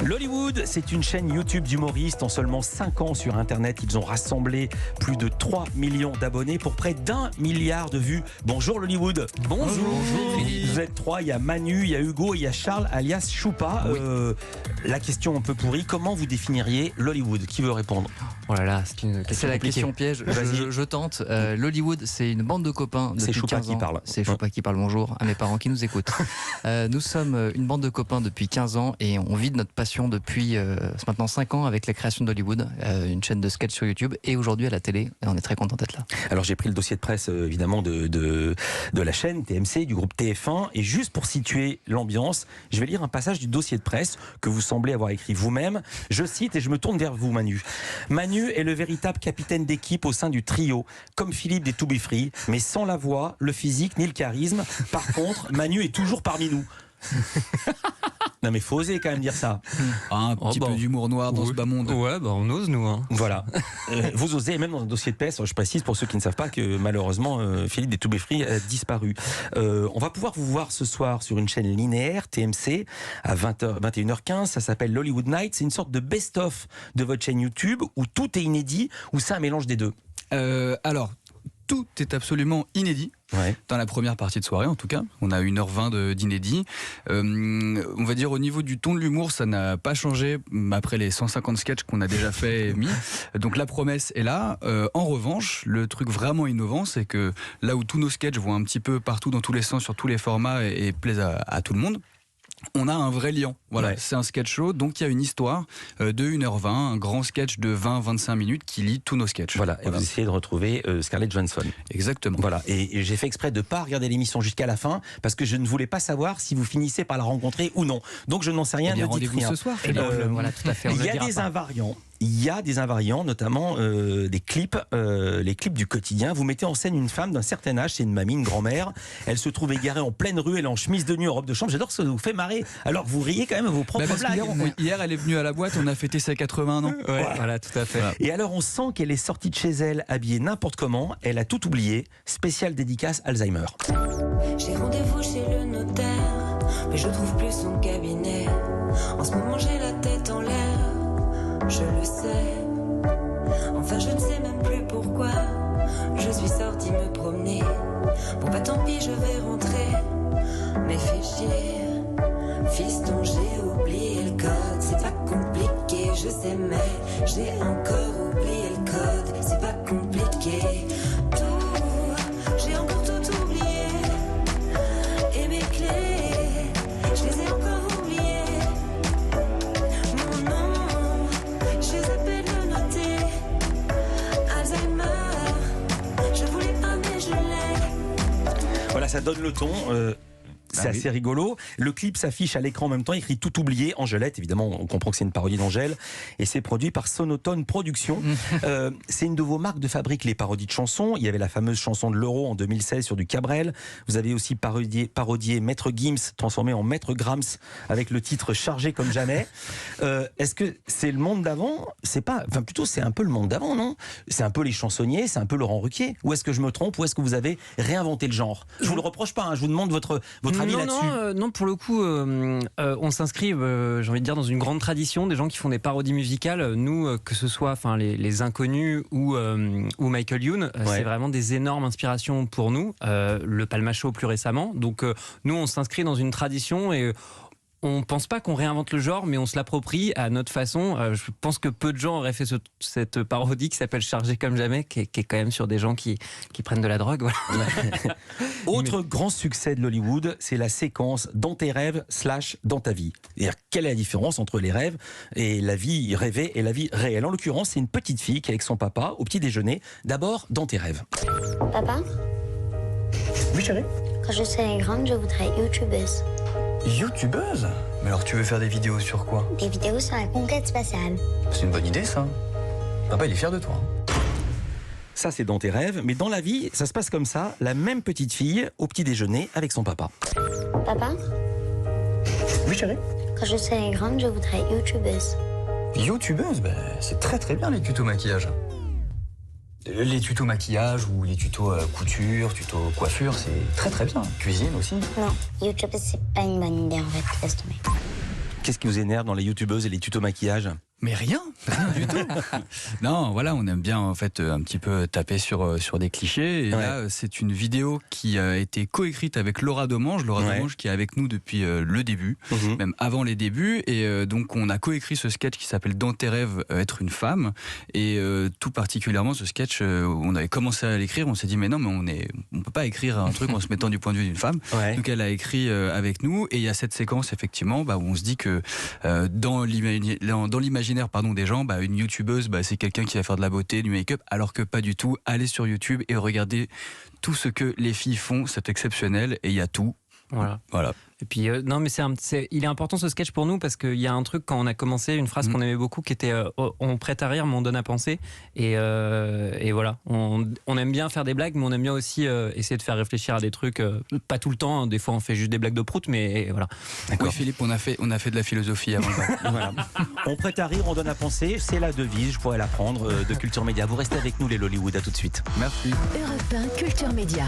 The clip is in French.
Lollywood, c'est une chaîne YouTube d'humoristes. En seulement 5 ans sur Internet, ils ont rassemblé plus de 3 millions d'abonnés pour près d'1 milliard de vues. Bonjour Lollywood. Bonjour. Vous êtes 3, il y a Manu, il y a Hugo et il y a Charles alias Choupa. Oui. La question un peu pourrie, comment vous définiriez Lollywood? Qui veut répondre? Oh là là, c'est la question piège. Je tente. Lollywood, c'est une bande de copains depuis 15 ans. C'est Choupa qui parle. C'est Choupa qui parle. Bonjour à mes parents qui nous écoutent. Nous sommes une bande de copains depuis 15 ans et on vit de notre passion depuis maintenant 5 ans avec la création d'Hollywood, une chaîne de sketch sur YouTube et aujourd'hui à la télé. Et on est très content d'être là. Alors j'ai pris le dossier de presse évidemment de la chaîne TMC, du groupe TF1, et juste pour situer l'ambiance, je vais lire un passage du dossier de presse que vous semblez avoir écrit vous-même. Je cite et je me tourne vers vous Manu. Manu est le véritable capitaine d'équipe au sein du trio, comme Philippe des To Be Free, mais sans la voix, le physique ni le charisme. Par contre, Manu est toujours parmi nous. Non mais faut oser quand même dire ça. Un petit peu d'humour noir dans ce bas monde. Ouais, on ose nous. Voilà. Vous osez, même dans un dossier de presse, je précise pour ceux qui ne savent pas que malheureusement Philippe des To Be Free a disparu. On va pouvoir vous voir ce soir sur une chaîne linéaire, TMC, à 21h15. Ça s'appelle Lollywood Night. C'est une sorte de best-of de votre chaîne YouTube où tout est inédit, ou c'est un mélange des deux? Alors, tout est absolument inédit. Ouais. Dans la première partie de soirée en tout cas, on a 1h20 d'inédit. On va dire au niveau du ton de l'humour, ça n'a pas changé après les 150 sketchs qu'on a déjà fait et mis. Donc la promesse est là. En revanche, le truc vraiment innovant, c'est que là où tous nos sketchs vont un petit peu partout dans tous les sens, sur tous les formats et plaisent à tout le monde, on a un vrai lien. Voilà, ouais. C'est un sketch show, donc il y a une histoire de 1h20, un grand sketch de 20-25 minutes qui lie tous nos sketchs. Voilà, et vous essayez de retrouver Scarlett Johansson. Exactement. Voilà, et j'ai fait exprès de ne pas regarder l'émission jusqu'à la fin, parce que je ne voulais pas savoir si vous finissez par la rencontrer ou non. Donc je n'en sais rien, ne dites rien. Ce soir. Voilà, tout à fait. Il y a des invariants. Il y a des invariants, notamment des clips, les clips du quotidien. Vous mettez en scène une femme d'un certain âge, c'est une mamie, une grand-mère. Elle se trouve égarée en pleine rue, elle est en chemise de nuit, en robe de chambre. J'adore que ça vous fait marrer. Alors vous riez quand même à vos propres blagues. Hier, elle est venue à la boîte, on a fêté ses 80 ans. Ouais. Voilà, tout à fait. Voilà. Et alors on sent qu'elle est sortie de chez elle, habillée n'importe comment. Elle a tout oublié. Spéciale dédicace Alzheimer. J'ai rendez-vous chez le notaire, mais je trouve plus son cabinet. En ce moment j'ai la tête en l'air, je le sais. Enfin je ne sais même plus pourquoi je suis sortie me promener. Bon bah tant pis, je vais rentrer. Mais fichier, fiston, j'ai oublié le code. C'est pas compliqué, je sais, mais j'ai encore oublié le code. C'est pas compliqué. J'ai encore tout oublié. Et mes clés, je les ai encore oubliées. Mon nom, je zappé de le noter. Alzheimer, je voulais pas mais je l'ai. Voilà, ça donne le ton. C'est assez rigolo. Le clip s'affiche à l'écran en même temps, écrit Tout oublié, Angelette. Évidemment, on comprend que c'est une parodie d'Angèle. Et c'est produit par Sonotone Productions. C'est une de vos marques de fabrique, les parodies de chansons. Il y avait la fameuse chanson de l'Euro en 2016 sur du Cabrel. Vous avez aussi parodié Maître Gims, transformé en Maître Grams, avec le titre Chargé comme jamais. Est-ce que c'est le monde d'avant? C'est pas, enfin plutôt c'est un peu le monde d'avant, non? C'est un peu les chansonniers, c'est un peu Laurent Ruquier. Ou est-ce que je me trompe? Ou est-ce que vous avez réinventé le genre? Je vous le reproche pas, hein, je vous demande votre avis là-dessus. Non, pour le coup, on s'inscrit, j'ai envie de dire, dans une grande tradition des gens qui font des parodies musicales. Nous, que ce soit les Inconnus ou Michael Youn, c'est vraiment des énormes inspirations pour nous. Le Palma Show plus récemment. Donc, nous, on s'inscrit dans une tradition et on ne pense pas qu'on réinvente le genre, mais on se l'approprie à notre façon. Je pense que peu de gens auraient fait cette parodie qui s'appelle Chargé comme jamais, qui est quand même sur des gens qui prennent de la drogue. Voilà. Autre grand succès de Lollywood, c'est la séquence Dans tes rêves / Dans ta vie. C'est-à-dire, quelle est la différence entre les rêves et la vie rêvée et la vie réelle? En l'occurrence, c'est une petite fille qui est avec son papa au petit déjeuner. D'abord, Dans tes rêves. Papa? Oui, chérie? Quand je serai grande, je voudrais youtubeuse. Youtubeuse? Mais alors tu veux faire des vidéos sur quoi? Des vidéos sur la conquête spatiale. C'est une bonne idée ça. Papa il est fier de toi. Ça c'est Dans tes rêves, mais dans la vie, ça se passe comme ça, la même petite fille au petit déjeuner avec son papa. Papa? Oui chérie? Quand je serai grande, je voudrais youtubeuse. Youtubeuse? Ben, c'est très très bien les tutos maquillage. Les tutos maquillage ou les tutos couture, tutos coiffure, c'est très très bien. Cuisine aussi. Non, youtubeuse c'est pas une bonne idée en fait, laisse tomber. Qu'est-ce qui vous énerve dans les youtubeuses et les tutos maquillage? Mais rien du tout. Non, voilà, on aime bien en fait un petit peu taper sur des clichés. Et là, c'est une vidéo qui a été coécrite avec Laura Domange. Laura Domange qui est avec nous depuis le début, même avant les débuts. Et donc, on a coécrit ce sketch qui s'appelle Dans tes rêves, être une femme. Et tout particulièrement, ce sketch, on avait commencé à l'écrire. On s'est dit, mais non, mais on peut pas écrire un truc en se mettant du point de vue d'une femme. Donc, elle a écrit avec nous. Et il y a cette séquence, effectivement, où on se dit que dans l'imaginaire des gens, une youtubeuse, c'est quelqu'un qui va faire de la beauté, du make-up, alors que pas du tout. Allez sur YouTube et regardez tout ce que les filles font, c'est exceptionnel et il y a tout. Voilà. Et puis, non, mais il est important ce sketch pour nous parce qu'il y a un truc quand on a commencé, une phrase qu'on aimait beaucoup qui était on prête à rire, mais on donne à penser. Et voilà, on aime bien faire des blagues, mais on aime bien aussi essayer de faire réfléchir à des trucs, pas tout le temps. Hein, des fois, on fait juste des blagues de prout, mais voilà. Oui, Philippe, on a fait de la philosophie avant. Voilà. On prête à rire, on donne à penser. C'est la devise, je pourrais l'apprendre, de Culture Média. Vous restez avec nous, les Lollywood. À tout de suite. Merci. Europe 1 Culture Média.